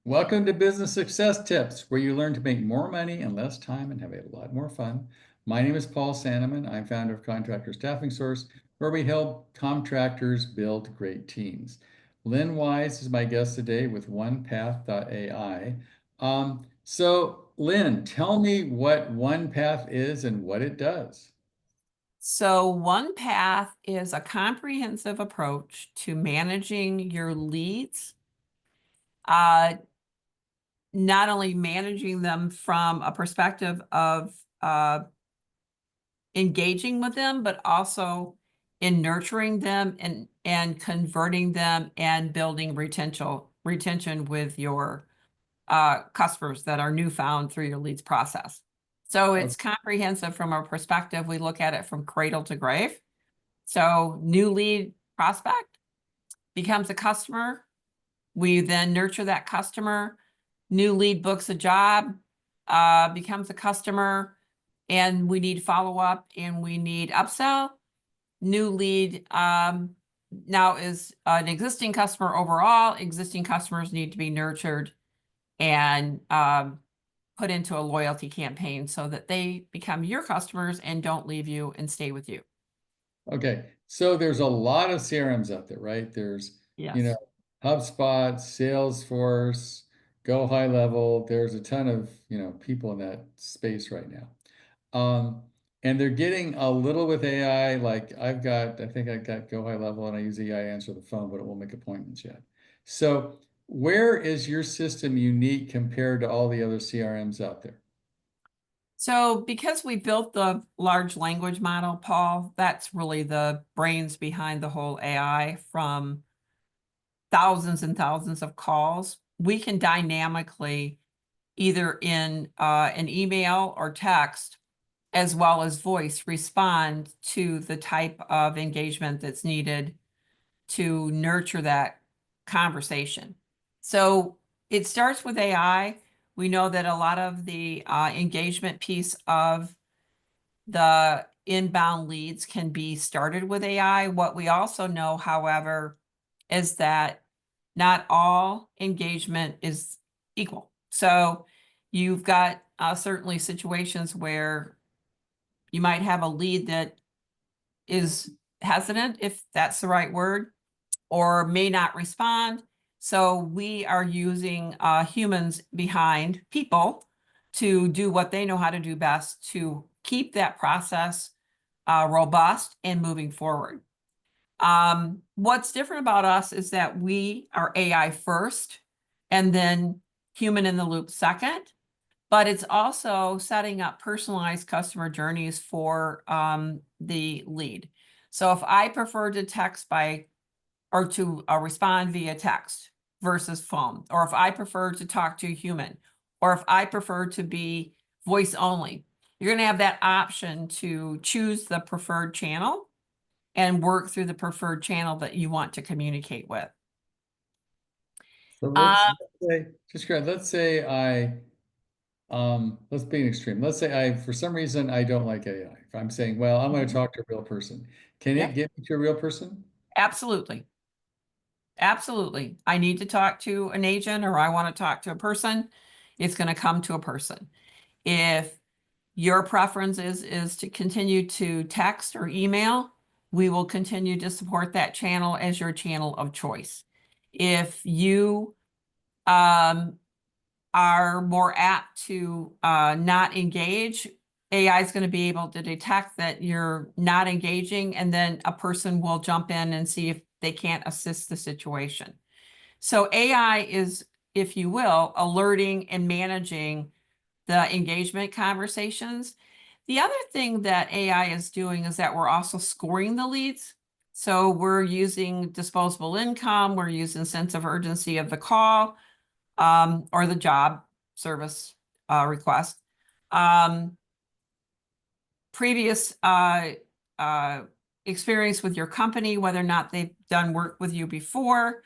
Welcome to Business Success Tips, where you learn to make more money in less time and have a lot more fun. My name is Paul Sanneman. I'm founder of Contractor Staffing Source, where we help contractors build great teams. Lynn Wise is my guest today with OnePath.ai. Lynn, tell me what OnePath is and what it does. So OnePath is a comprehensive approach to managing your leads, not only managing them from a perspective of engaging with them, but also in nurturing them and converting them and building retention with your customers that are newfound through your leads process. So it's comprehensive from our perspective. We look at it from cradle to grave. So new lead prospect becomes a customer. We then nurture that customer. New lead books a job, becomes a customer, and we need follow-up and we need upsell. New lead now is an existing customer overall. Existing customers need to be nurtured and put into a loyalty campaign so that they become your customers and don't leave you and stay with you. Okay, so there's a lot of CRMs out there, right? There's, Yes. HubSpot, Salesforce, GoHighLevel. There's a ton of, people in that space right now. And they're getting a little with AI. Like I think I got GoHighLevel and I use AI to answer the phone, but it won't make appointments yet. So where is your system unique compared to all the other CRMs out there? So because we built the large language model, Paul, that's really the brains behind the whole AI. From thousands and thousands of calls, we can dynamically, either in an email or text, as well as voice, respond to the type of engagement that's needed to nurture that conversation. So it starts with AI. We know that a lot of the engagement piece of the inbound leads can be started with AI. What we also know, however, is that not all engagement is equal. So you've got certainly situations where you might have a lead that is hesitant, if that's the right word, or may not respond. So we are using humans behind people to do what they know how to do best to keep that process robust and moving forward. What's different about us is that we are AI first and then human in the loop second, but it's also setting up personalized customer journeys for the lead. So if I prefer to text or to respond via text versus phone, or if I prefer to talk to a human, or if I prefer to be voice only, you're going to have that option to choose the preferred channel and work through the preferred channel that you want to communicate with. So let's say let's be an extreme. Let's say for some reason, I don't like AI. If I'm saying, well, I'm going to talk to a real person. Can it Yep, get me to a real person? absolutely. Absolutely. I need to talk to an agent or I want to talk to a person. It's going to come to a person. If your preference is to continue to text or email, we will continue to support that channel as your channel of choice. If you are more apt to not engage, AI is going to be able to detect that you're not engaging, and then a person will jump in and see if they can't assist the situation. So AI is, if you will, alerting and managing the engagement conversations. The other thing that AI is doing is that we're also scoring the leads. So we're using disposable income, we're using sense of urgency of the call, or the job service request. Previous experience with your company, whether or not they've done work with you before,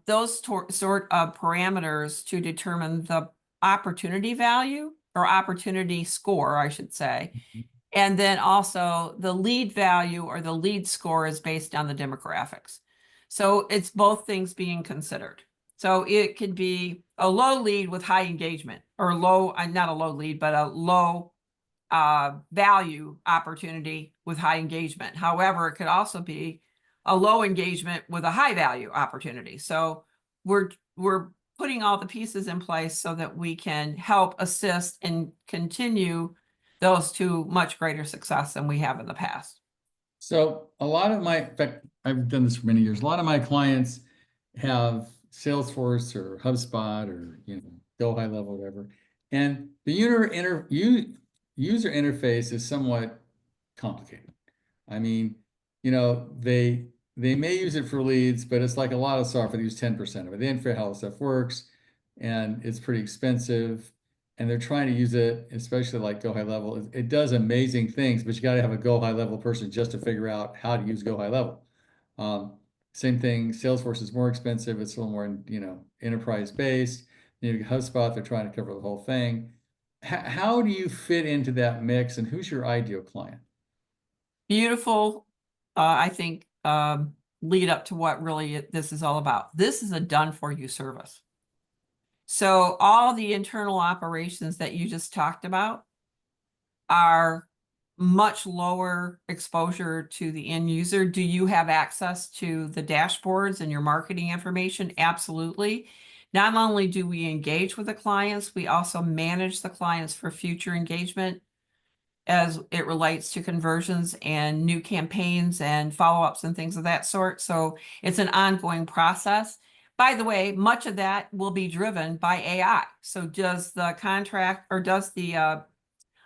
those sort of parameters to determine the opportunity value or opportunity score, I should say. And then also the lead value or the lead score is based on the demographics. So it's both things being considered. So it could be a low lead with high engagement, or low, not a low lead, but a low value opportunity with high engagement. However, it could also be a low engagement with a high value opportunity. So we're putting all the pieces in place so that we can help assist and continue those to much greater success than we have in the past. So a lot of my, in fact, I've done this for many years. A lot of my clients have Salesforce or HubSpot or GoHighLevel, whatever, and the user interface is somewhat complicated. I mean, they may use it for leads, but it's like a lot of software. They use 10% of it. They didn't figure out how the stuff works, and it's pretty expensive. And they're trying to use it, especially like GoHighLevel. It does amazing things, but you got to have a GoHighLevel person just to figure out how to use GoHighLevel. Same thing. Salesforce is more expensive. It's a little more, enterprise based. HubSpot, they're trying to cover the whole thing. How do you fit into that mix, and who's your ideal client? Beautiful, I think, lead up to what really this is all about. This is a done for you service. So all the internal operations that you just talked about are much lower exposure to the end user. Do you have access to the dashboards and your marketing information? Absolutely. Not only do we engage with the clients, we also manage the clients for future engagement as it relates to conversions and new campaigns and follow-ups and things of that sort. So it's an ongoing process. By the way, much of that will be driven by AI. So does the contract, or does the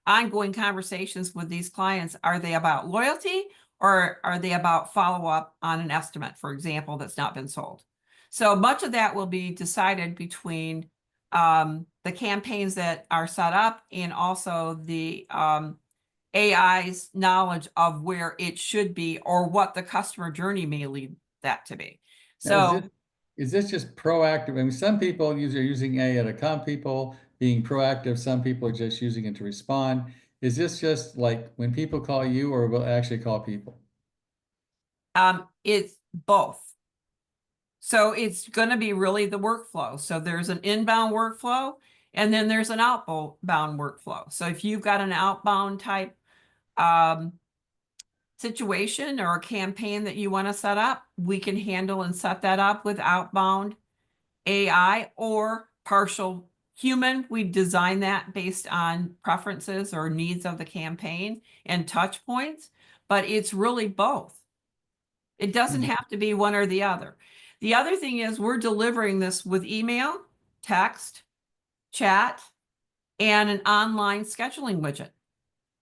ongoing conversations with these clients, are they about loyalty, or are they about follow-up on an estimate, for example, that's not been sold? So much of that will be decided between the campaigns that are set up and also the AI's knowledge of where it should be or what the customer journey may lead that to be. Now, So is this just proactive? I mean, some people are using AI to calm people, being proactive. Some people are just using it to respond. Is this just like when people call you, or will it actually call people? it's both. So it's going to be really the workflow. So there's an inbound workflow, and then there's an outbound workflow. So if you've got an outbound type situation or a campaign that you want to set up, we can handle and set that up with outbound AI or partial human. We design that based on preferences or needs of the campaign and touch points, but it's really both. It doesn't have to be one or the other. The other thing is we're delivering this with email, text, chat, and an online scheduling widget.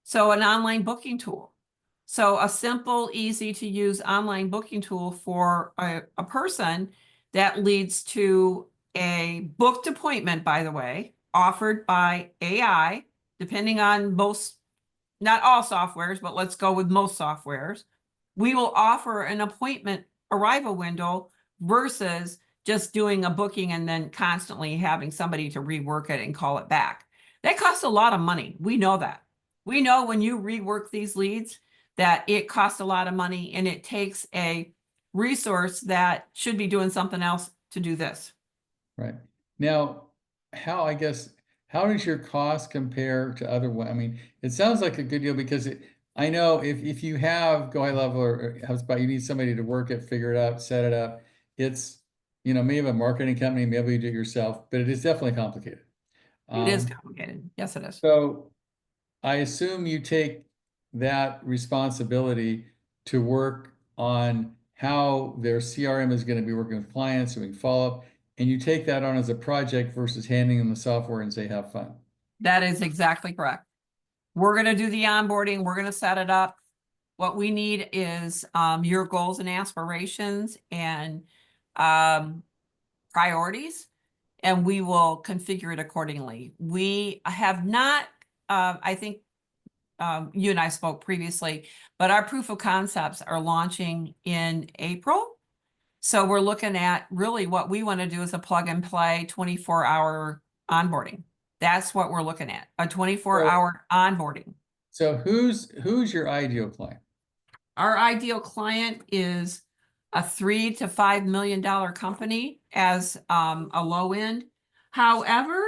So an online booking tool. So a simple, easy to use online booking tool for a person that leads to a booked appointment, by the way, offered by AI, depending on most, not all softwares, but let's go with most softwares. We will offer an appointment arrival window versus just doing a booking and then constantly having somebody to rework it and call it back. That costs a lot of money. We know that. We know when you rework these leads that it costs a lot of money and it takes a resource that should be doing something else to do this. Right. Now, how does your cost compare to other one? I mean, it sounds like a good deal because I know if you have GoHighLevel or HubSpot, you need somebody to work it, figure it out, set it up. It's, maybe a marketing company, maybe you do it yourself, but it is definitely complicated. It is complicated. Yes, it is. So I assume you take that responsibility to work on how their CRM is going to be working with clients, doing follow-up, and you take that on as a project versus handing them the software and say, have fun. That is exactly correct. We're going to do the onboarding. We're going to set it up. What we need is your goals and aspirations and priorities, and we will configure it accordingly. We have not, I think you and I spoke previously, but our proof of concepts are launching in April. So we're looking at really what we want to do is a plug and play 24-hour onboarding. That's what we're looking at, a 24-hour onboarding. So who's your ideal client? Our ideal client is a $3 to $5 million company as a low end. However,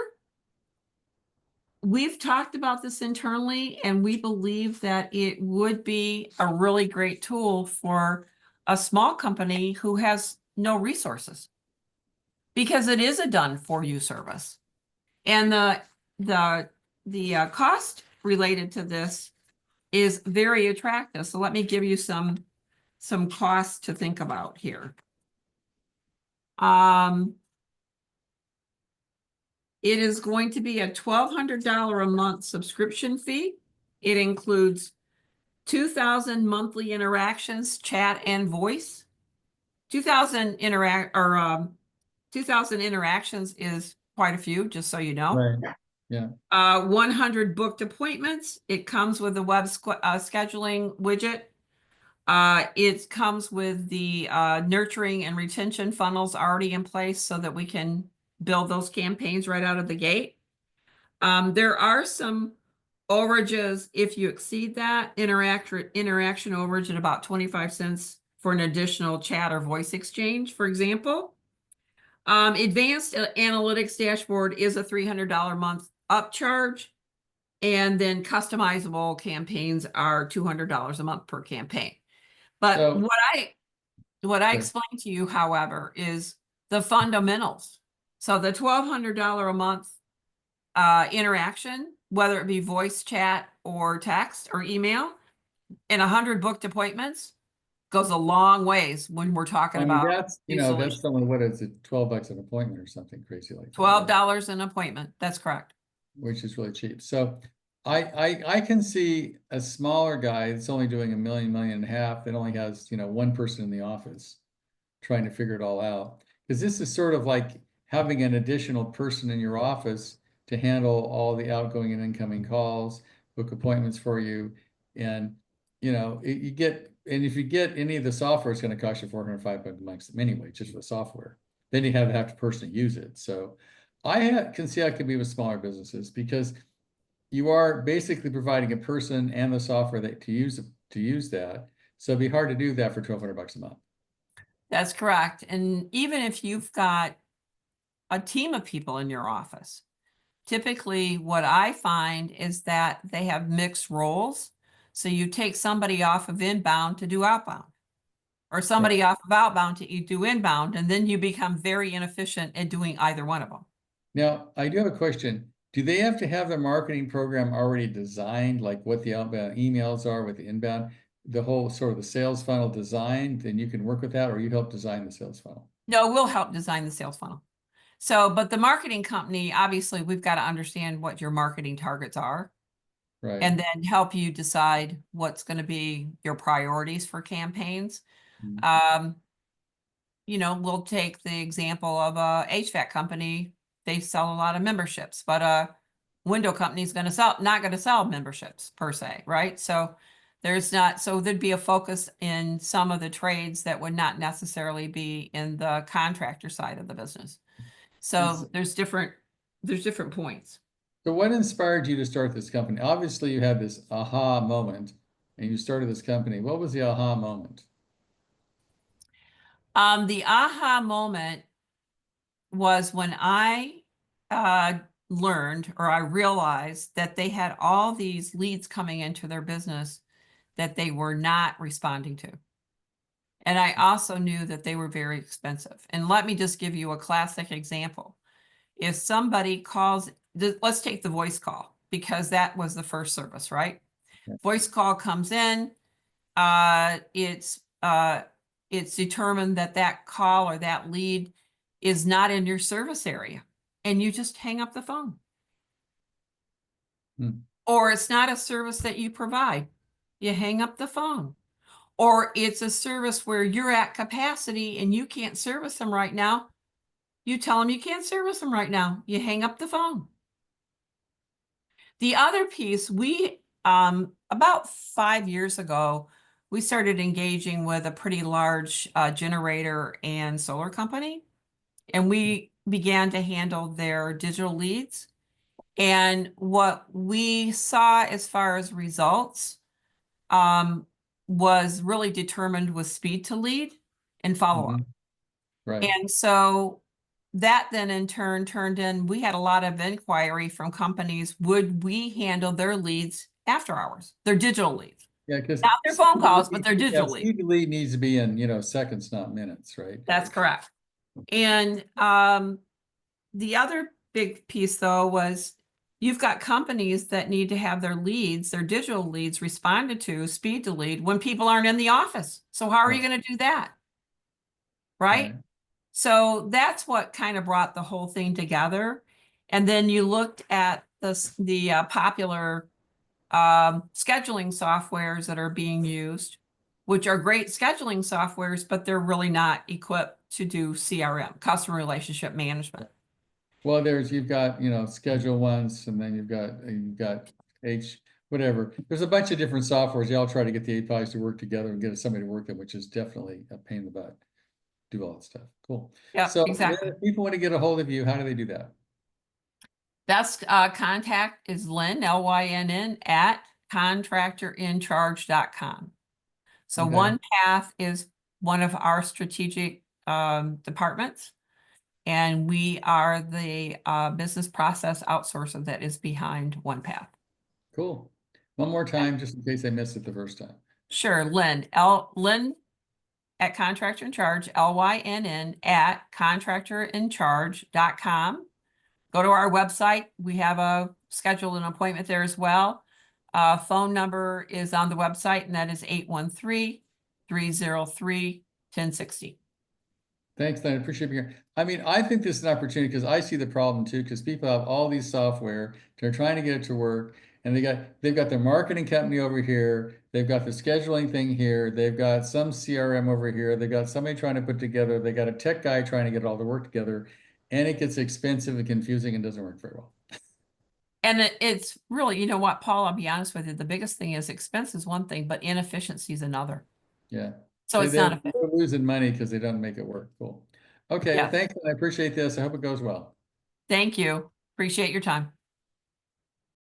we've talked about this internally, and we believe that it would be a really great tool for a small company who has no resources, because it is a done for you service. And the cost related to this is very attractive. So let me give you some costs to think about here. It is going to be a $1,200 a month subscription fee. It includes 2,000 monthly interactions, chat and voice. 2,000 interactions is quite a few, just so you know. Right. Yeah. 100 booked appointments. It comes with the web scheduling widget. It comes with the nurturing and retention funnels already in place so that we can build those campaigns right out of the gate. There are some overages if you exceed that interaction overage at about 25 cents for an additional chat or voice exchange, for example. Advanced analytics dashboard is a $300 a month upcharge. And then customizable campaigns are $200 a month per campaign. But So, what I good. explained to you, however, is the fundamentals. So the $1,200 a month interaction, whether it be voice, chat, or text or email, and 100 booked appointments goes a long ways when we're talking I mean, about that's, new that's solutions. someone, what is it, $12 an appointment or something crazy like that, right? $12 an appointment. That's correct. Which is really cheap. So I can see a smaller guy that's only doing $1 million, $1.5 million that only has, one person in the office trying to figure it all out. Because this is sort of like having an additional person in your office to handle all the outgoing and incoming calls, book appointments for you. And, you get, and if you get any of the software, it's going to cost you $405 anyway, just for the software. Then you have to personally use it. So I can see how it could be with smaller businesses, because you are basically providing a person and the software to use that. So it'd be hard to do that for $1,200 a month. That's correct. And even if you've got a team of people in your office, typically what I find is that they have mixed roles. So you take somebody off of inbound to do outbound, or somebody off of outbound to do inbound, and then you become very inefficient at doing either one of them. Now, I do have a question. Do they have to have their marketing program already designed, like what the outbound emails are with the inbound, the whole sort of the sales funnel designed? Then you can work with that, or you help design the sales funnel? No, we'll help design the sales funnel. So, but the marketing company, obviously, we've got to understand what your marketing targets are. Right. And then help you decide what's going to be your priorities for campaigns. Mm-hmm. We'll take the example of a HVAC company. They sell a lot of memberships, but a window company is not going to sell memberships per se, right? So there'd be a focus in some of the trades that would not necessarily be in the contractor side of the business. So there's different points. So what inspired you to start this company? Obviously, you had this aha moment and you started this company. What was the aha moment? The aha moment was when I learned, or I realized, that they had all these leads coming into their business that they were not responding to. And I also knew that they were very expensive. And let me just give you a classic example. If somebody calls, let's take the voice call, because that was the first service, right? Yeah. Voice call comes in, it's determined that that call or that lead is not in your service area, and you just hang up the phone. Or it's not a service that you provide, you hang up the phone. Or it's a service where you're at capacity and you can't service them right now, you tell them you can't service them right now, you hang up the phone. The other piece, we about 5 years ago, we started engaging with a pretty large generator and solar company, and we began to handle their digital leads. And what we saw as far as results was really determined with speed to lead and follow-up. Right. And so that then in turn turned in, we had a lot of inquiry from companies. Would we handle their leads after hours, their digital leads? Yeah, because Not their phone calls, but their digital leads. speed lead needs to be in, seconds, not minutes, right? That's correct. And the other big piece though was you've got companies that need to have their leads, their digital leads responded to, speed to lead, when people aren't in the office. So how are you going to do that? Right? Right. So that's what kind of brought the whole thing together. And then you looked at the popular scheduling softwares that are being used, which are great scheduling softwares, but they're really not equipped to do CRM, customer relationship management. Well, you've got, schedule once, and then you've got whatever. There's a bunch of different softwares. You all try to get the APIs to work together and get somebody to work them, which is definitely a pain in the butt. Do all that stuff. Cool. Yeah, So exactly. if people want to get a hold of you, how do they do that? Best contact is Lynn, Lynn, at contractorincharge.com. So Okay. OnePath is one of our strategic departments, and we are the business process outsourcer that is behind OnePath. Cool. One more time, just in case I missed it the first time. Sure, Lynn, Lynn at Contractor in Charge, LYNN at contractorincharge.com. Go to our website. We have schedule an appointment there as well. Phone number is on the website, and that is 813-303-1060. Thanks, Lynn. I appreciate being here. I mean, I think this is an opportunity because I see the problem too, because people have all these software, they're trying to get it to work, and they've got their marketing company over here, they've got the scheduling thing here, they've got some CRM over here, they've got somebody trying to put together, they got a tech guy trying to get it all to work together, and it gets expensive and confusing and doesn't work very well. And it's really, you know what, Paul, I'll be honest with you, the biggest thing is expense is one thing, but inefficiency is another. Yeah. So it's not They're losing money because they don't make it work. Cool. Okay, Yeah. thanks. I appreciate this. I hope it goes well. Thank you. Appreciate your time.